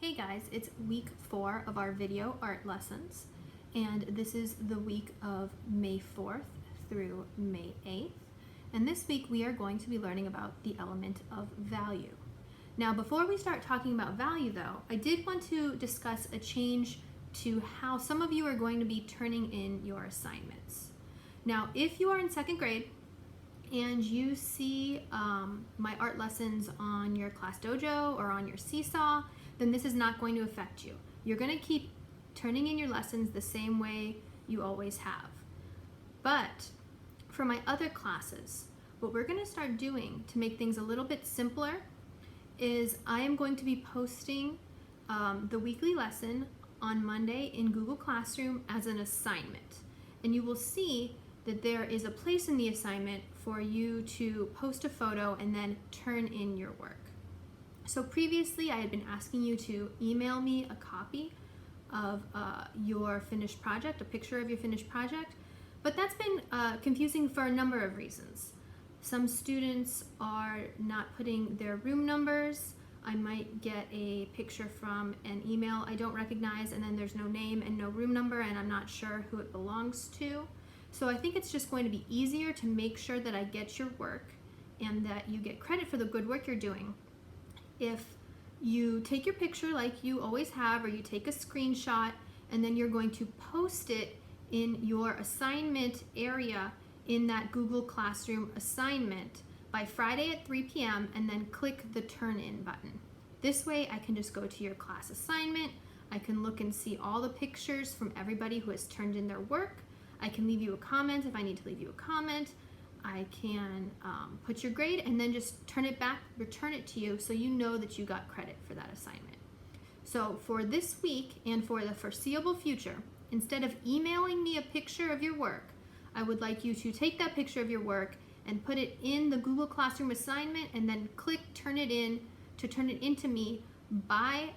Hey guys, it's week 4 of our video art lessons, and this is the week of May 4th through May 8th. And this week we are going to be learning about the element of value. Now, before we start talking about value though, I did want to discuss a change to how some of you are going to be turning in your assignments. Now, if you are in 2nd grade and you see my art lessons on your class dojo or on your seesaw, then this is not going to affect you. You're going to keep turning in your lessons the same way you always have. But for my other classes, what we're going to start doing to make things a little bit simpler is I am going to be posting the weekly lesson on Monday in Google Classroom as an assignment. And you will see that there is a place in the assignment for you to post a photo and then turn in your work. So previously I had been asking you to email me a copy of your finished project, a picture of your finished project, but that's been confusing for a number of reasons. Some students are not putting their room numbers. I might get a picture from an email I don't recognize, and then there's no name and no room number, and I'm not sure who it belongs to. So I think it's just going to be easier to make sure that I get your work and that you get credit for the good work you're doing if you take your picture like you always have, or you take a screenshot and then you're going to post it in your assignment area in that Google Classroom assignment by Friday at 3 p.m. and then click the turn in button. This way I can just go to your class assignment. I can look and see all the pictures from everybody who has turned in their work. I can leave you a comment if I need to leave you a comment. I can put your grade and then just turn it back, return it to you so you know that you got credit for that assignment. So for this week and for the foreseeable future, instead of emailing me a picture of your work, I would like you to take that picture of your work and put it in the Google Classroom assignment and then click turn it in to turn it into me by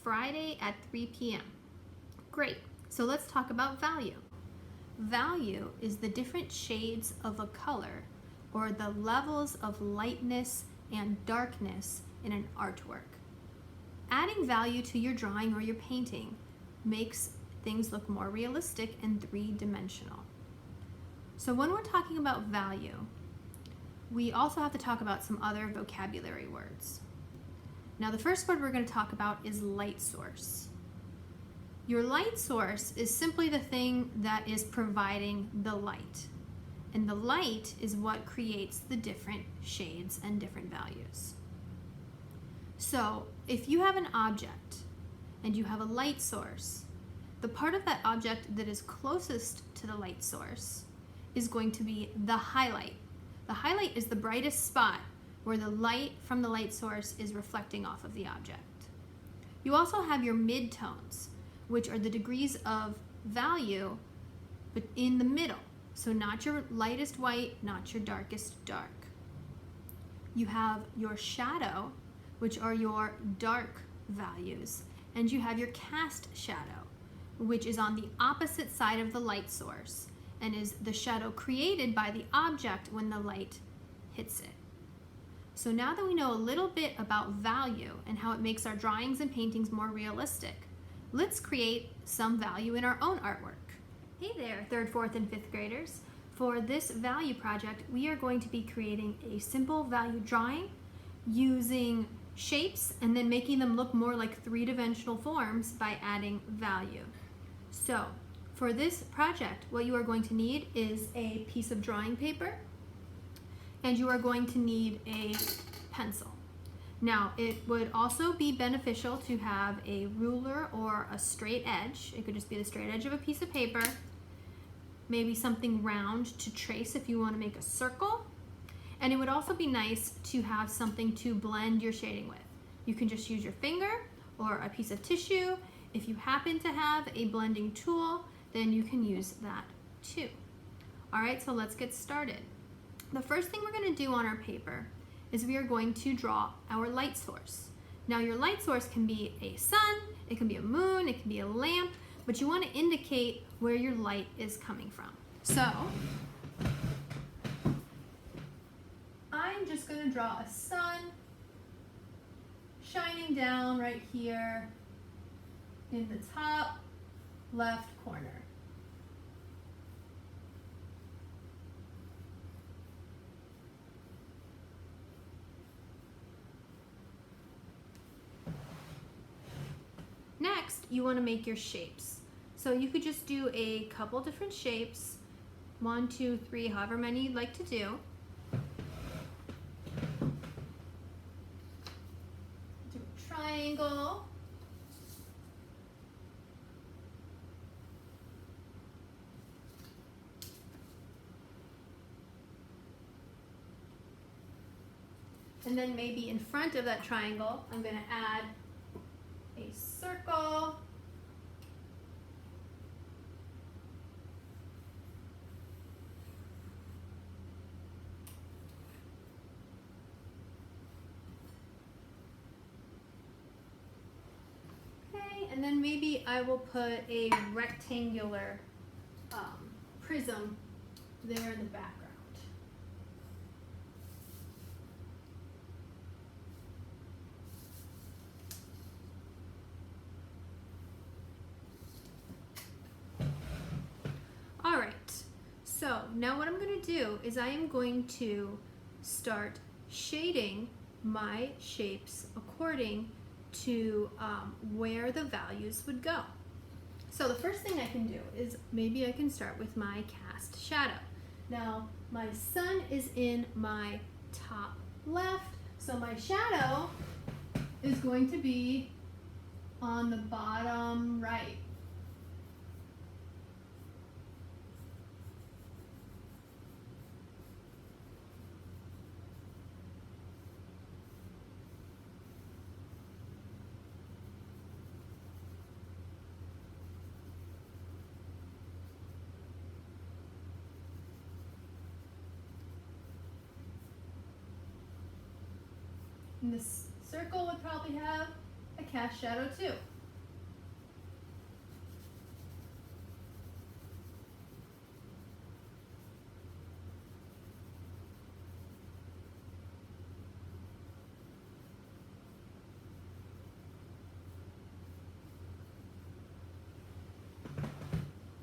Friday at 3 p.m. Great, so let's talk about value. Value is the different shades of a color, or the levels of lightness and darkness in an artwork. Adding value to your drawing or your painting makes things look more realistic and three-dimensional. So when we're talking about value, we also have to talk about some other vocabulary words. Now, the first word we're going to talk about is light source. Your light source is simply the thing that is providing the light. And the light is what creates the different shades and different values. So if you have an object and you have a light source, the part of that object that is closest to the light source is going to be the highlight. The highlight is the brightest spot where the light from the light source is reflecting off of the object. You also have your midtones, which are the degrees of value, but in the middle. So not your lightest white, not your darkest dark. You have your shadow, which are your dark values, and you have your cast shadow, which is on the opposite side of the light source and is the shadow created by the object when the light hits it. So now that we know a little bit about value and how it makes our drawings and paintings more realistic, let's create some value in our own artwork. Hey there, 3rd, 4th, and 5th graders. For this value project, we are going to be creating a simple value drawing using shapes and then making them look more like three-dimensional forms by adding value. So for this project, what you are going to need is a piece of drawing paper, and you are going to need a pencil. Now, it would also be beneficial to have a ruler or a straight edge. It could just be the straight edge of a piece of paper, maybe something round to trace if you want to make a circle. And it would also be nice to have something to blend your shading with. You can just use your finger or a piece of tissue. If you happen to have a blending tool, then you can use that too. All right, so let's get started. The first thing we're going to do on our paper is we are going to draw our light source. Now, your light source can be a sun, it can be a moon, it can be a lamp, but you want to indicate where your light is coming from. So I'm just going to draw a sun shining down right here in the top left corner. Next, you want to make your shapes. So you could just do a couple different shapes, 1, 2, 3, however many you'd like to do. Do a triangle. And then maybe in front of that triangle, I'm going to add a circle. Okay, and then maybe I will put a rectangular prism there in the background. All right, so now what I'm going to do is I am going to start shading my shapes according to where the values would go. So the first thing I can do is maybe I can start with my cast shadow. Now my sun is in my top left, so my shadow is going to be on the bottom right. And this circle would probably have a cast shadow too.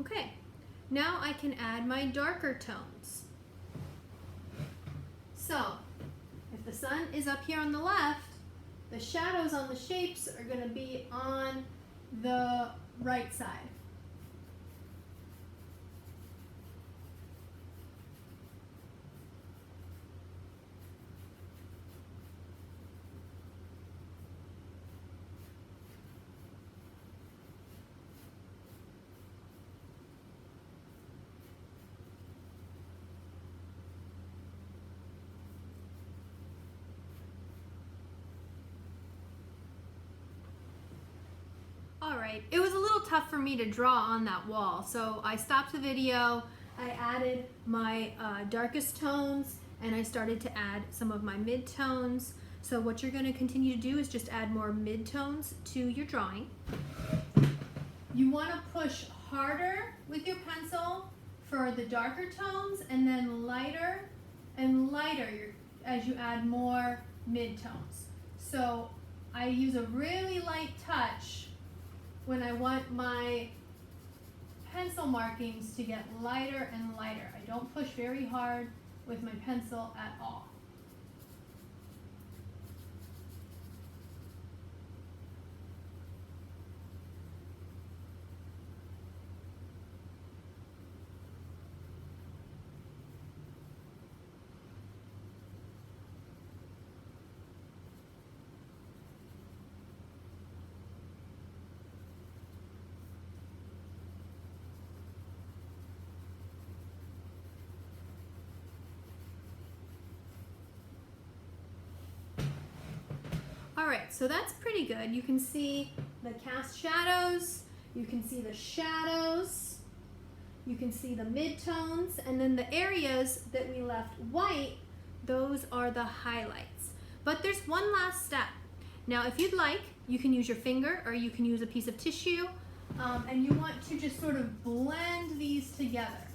Okay, now I can add my darker tones. So, if the sun is up here on the left, the shadows on the shapes are going to be on the right side. Alright, it was a little tough for me to draw on that wall, so I stopped the video, I added my darkest tones, and I started to add some of my midtones. So what you're going to continue to do is just add more midtones to your drawing. You want to push harder with your pencil for the darker tones, and then lighter and lighter as you add more midtones. So I use a really light touch when I want my pencil markings to get lighter and lighter. I don't push very hard with my pencil at all. Alright, so that's pretty good. You can see the cast shadows, you can see the shadows, you can see the midtones, and then the areas that we left white, those are the highlights. But there's one last step. Now if you'd like, you can use your finger or you can use a piece of tissue, and you want to just sort of blend these together.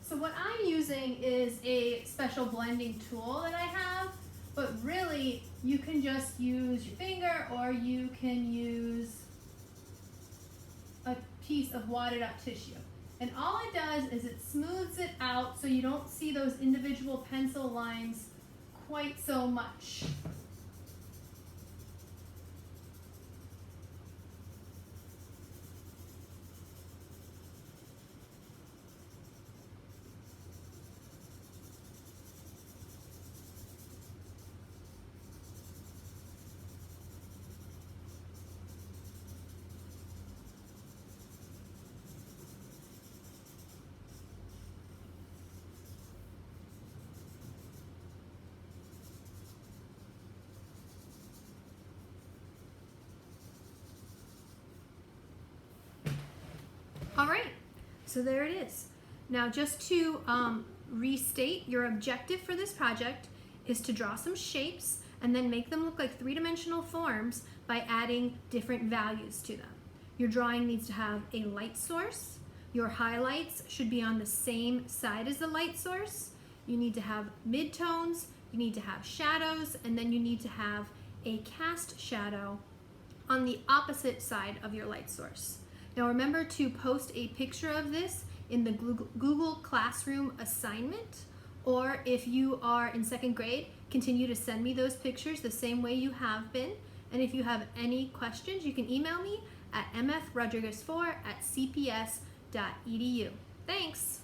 So what I'm using is a special blending tool that I have. but really you can just use your finger or you can use a piece of wadded up tissue. And all it does is it smooths it out so you don't see those individual pencil lines quite so much. All right, so there it is. Now just to restate, your objective for this project is to draw some shapes and then make them look like three-dimensional forms by adding different values to them. Your drawing needs to have a light source. Your highlights should be on the same side as the light source. You need to have midtones, you need to have shadows, and then you need to have a cast shadow on the opposite side of your light source. Now remember to post a picture of this in the Google Classroom assignment, or if you are in 2nd grade, continue to send me those pictures the same way you have been. And if you have any questions, you can email me at mfrodriguez4@cps.edu. Thanks!